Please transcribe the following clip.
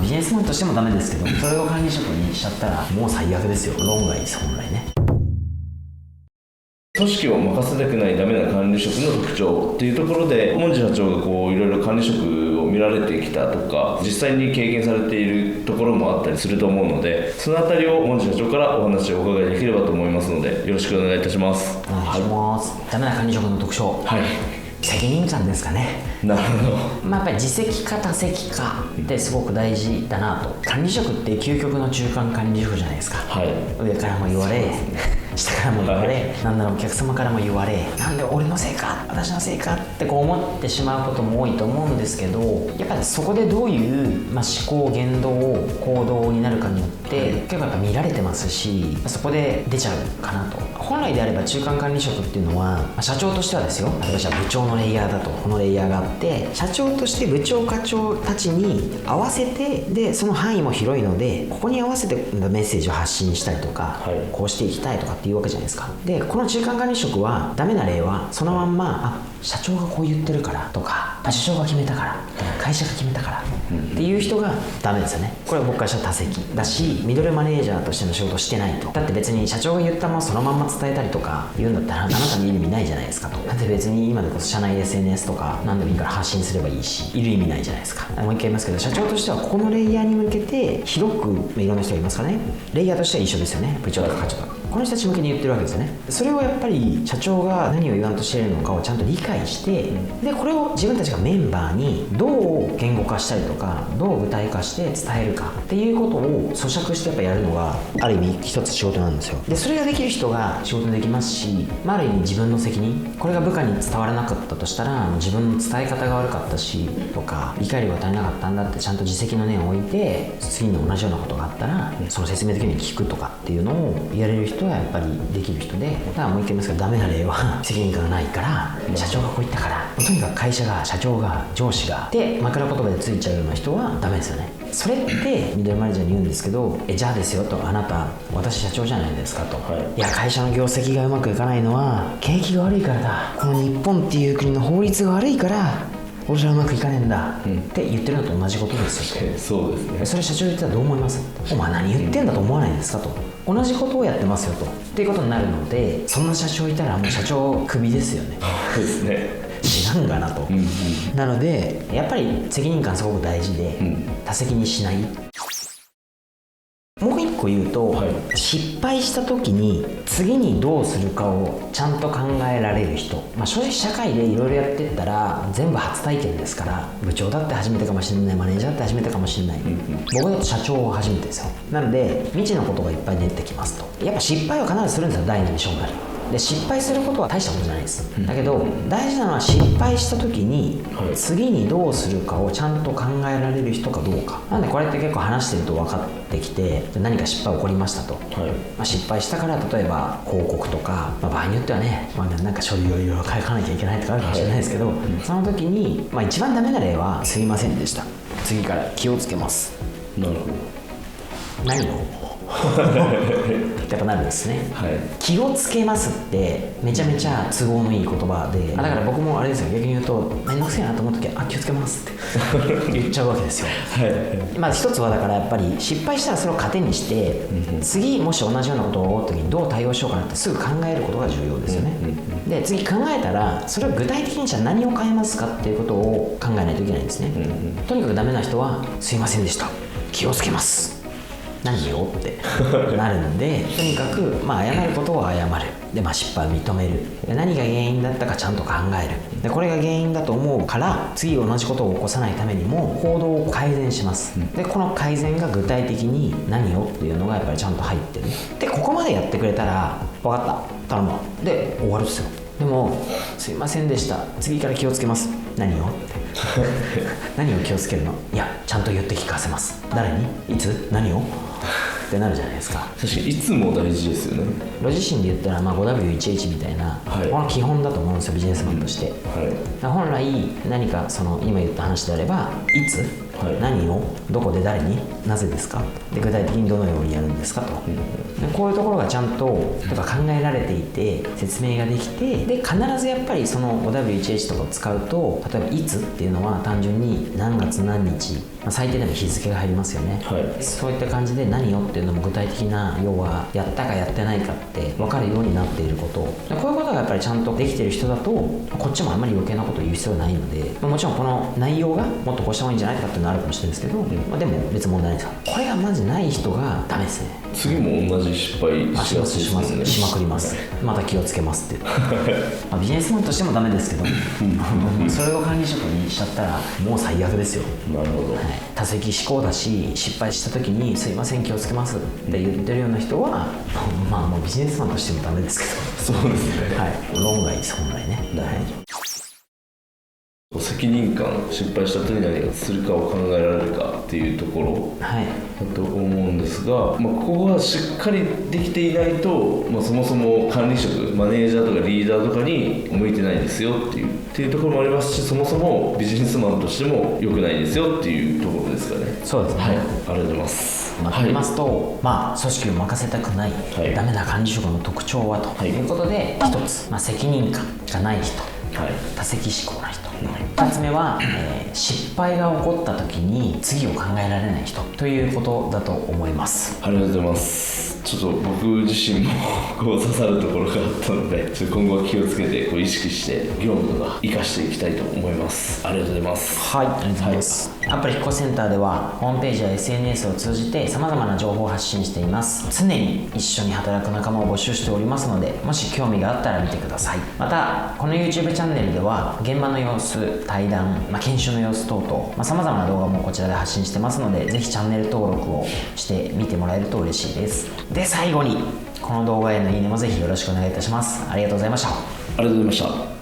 ビジネスマンとしてもダメですけど、それを管理職にしちゃったらもう最悪ですよ。論外です、本来ね。組織を任せたくないダメな管理職の特徴っていうところで、門司社長がこういろいろ管理職を見られてきたとか、実際に経験されているところもあったりすると思うので、そのあたりを門司社長からお話をお伺いできればと思いますので、よろしくお願いいたします。お願いします。ダメな管理職の特徴、はい、責任感ですかね。なるほど。やっぱり自責か他責かってすごく大事だなと。管理職って究極の中間管理職じゃないですか。はい、上からも言われ、下からも言われ、はい、なんならお客様からも言われ、なんで俺のせいか私のせいかってこう思ってしまうことも多いと思うんですけど、やっぱりそこでどういう、思考言動行動になるかによって結構やっぱ見られてますし、そこで出ちゃうかなと。本来であれば中間管理職っていうのは、社長としてはですよ、私は部長のレイヤーだと、このレイヤーがあって、社長として部長課長たちに合わせて、でその範囲も広いので、ここに合わせてメッセージを発信したりとか、はい、こうしていきたいとかっていうわけじゃないですか。でこの中間管理職はダメな例はそのまんま、社長がこう言ってるからとか、首相が決めたからとか、会社が決めたからっていう人がダメですよね。これは僕からしたら他責だし、ミドルマネージャーとしての仕事してないと。だって別に社長が言ったものそのまんま伝えたりとか言うんだったら、あなたにいる意味ないじゃないですかと。だって別に今でこそ社内 SNS とか何でもいいから発信すればいいし、いる意味ないじゃないですか。もう一回言いますけど、社長としてはここのレイヤーに向けて広く、いろんな人がいますからね、レイヤーとしては一緒ですよね。部長とか課長とかこの人たち向けに言ってるわけですよね。それをやっぱり社長が何を言わんとしているのかをちゃんと理解して、でこれを自分たちがメンバーにどう言語化したりとか、どう具体化して伝えるかっていうことを咀嚼してやっぱやるのがある意味一つ仕事なんですよ。でそれができる人が仕事できますし、ある意味自分の責任、これが部下に伝わらなかったとしたら自分の伝え方が悪かったしとか、理解力が足りなかったんだってちゃんと自責の念を置いて、次に同じようなことがあったらその説明的に聞くとかっていうのをやれる人はやっぱりできる人で、だからもう一回言いますけど、ダメな例は責任感がないから、社長がこう言ったから、とにかく会社が、社長が、上司がで枕言葉でついちゃうような人はダメですよね。それってミドルマネージャーに言うんですけど、じゃあですよと、あなた私社長じゃないですかと、はい、いや会社の業績がうまくいかないのは景気が悪いからだ、この日本っていう国の法律が悪いから俺らうまくいかねえんだ、って言ってるのと同じことですよ。そうですね。それ社長言ってたらどう思います？お前何言ってんだと思わないんですかと。同じことをやってますよとっていうことになるので、そんな社長いたらもう社長クビですよね。そうですね。知らんがなと、なのでやっぱり責任感すごく大事で、他責にしない。もう一個言うと、はい、失敗した時に次にどうするかをちゃんと考えられる人、正直社会でいろいろやってったら全部初体験ですから、部長だって初めてかもしれない、マネージャーだって初めてかもしれない、僕だと社長は初めてですよ。なので未知のことがいっぱい出てきますと。やっぱ失敗は必ずするんですよ、第二章なりで。失敗することは大したことじゃないです、だけど大事なのは失敗した時に次にどうするかをちゃんと考えられる人かどうかなんで、これって結構話してると分かってきて、何か失敗起こりましたと、失敗したから例えば広告とか、場合によってはね、なんか書類をいろいろ書かなきゃいけないとかあるかもしれないですけど、その時に、一番ダメな例はすいませんでした、次から気をつけます。なるほど。何をやっぱなるんですね、はい、気をつけますってめちゃめちゃ都合のいい言葉で、だから僕もあれですよ、逆に言うとめんどくせえなと思う時は気をつけますって言っちゃうわけですよ。はい、一つはだからやっぱり失敗したらそれを糧にして、次もし同じようなことが起こった時にどう対応しようかなってすぐ考えることが重要ですよね。で次考えたらそれを具体的にじゃあ何を変えますかっていうことを考えないといけないんですね。とにかくダメな人はすいませんでした、気をつけます、何よってなるんで、とにかく謝ることは謝るで、失敗を認めるで、何が原因だったかちゃんと考えるで、これが原因だと思うから次同じことを起こさないためにも行動を改善します、でこの改善が具体的に何よっていうのがやっぱりちゃんと入ってるで、ここまでやってくれたら分かった頼むわで終わるっすよ。でもすいませんでした、次から気をつけます、何をって何を気をつけるの？いやちゃんと言って聞かせます。誰に？いつ？何を？ってなるじゃないですか。確かにいつも大事ですよね。ロジシンで言ったら5W1H みたいな、この基本だと思うんですよ、ビジネスマンとして、本来何かその今言った話であれば、いつはい、何をどこで誰になぜですかで具体的にどのようにやるんですかと、でこういうところがちゃんと考えられていて説明ができて、で必ずやっぱりその 5W1H とかを使うと、例えばいつっていうのは単純に何月何日、最低でも日付が入りますよね、はい、そういった感じで何をっていうのも具体的な、要はやったかやってないかって分かるようになっていること、でこういうことがやっぱりちゃんとできている人だとこっちもあんまり余計なことを言う必要はないので、もちろんこの内容がもっとこうした方がいいんじゃないかっていうのはあるかもしれないですけど、でも別に問題ないですよ。これがマジない人がダメですね。次も同じ失敗しやすいですね。しまくります。また気をつけますってビジネスマンとしてもダメですけどそれを管理職にしちゃったらもう最悪ですよ。なるほど、多責思考だし、失敗した時にすいません気をつけますって言ってるような人はもうビジネスマンとしてもダメですけどそうですね、論外です本来ね。責任感、失敗した後に何をするかを考えられるかっていうところだと思うんですが、ここがしっかりできていないと、そもそも管理職、マネージャーとかリーダーとかに向いてないですよっていうところもありますし、そもそもビジネスマンとしても良くないですよっていうところですかね。そうですね、ありがとうございます。まとめますと、組織を任せたくない、ダメな管理職の特徴はということで、一つ、責任感がない人、多責思考な人、2つ目は、失敗が起こった時に次を考えられない人ということだと思います。ありがとうございます。ちょっと僕自身も刺さるところがあったので、今後は気をつけて意識して業務とか活かしていきたいと思います。ありがとうございます。ありがとうございます。アプリ引っ越しセンターではホームページや SNS を通じて様々な情報を発信しています。常に一緒に働く仲間を募集しておりますので、もし興味があったら見てください。またこの YouTube チャンネルでは現場の様子、対談、研修の様子等々、様々な動画もこちらで発信してますので、ぜひチャンネル登録をして見てもらえると嬉しいです。で、最後にこの動画へのいいねもぜひよろしくお願いいたします。ありがとうございました。ありがとうございました。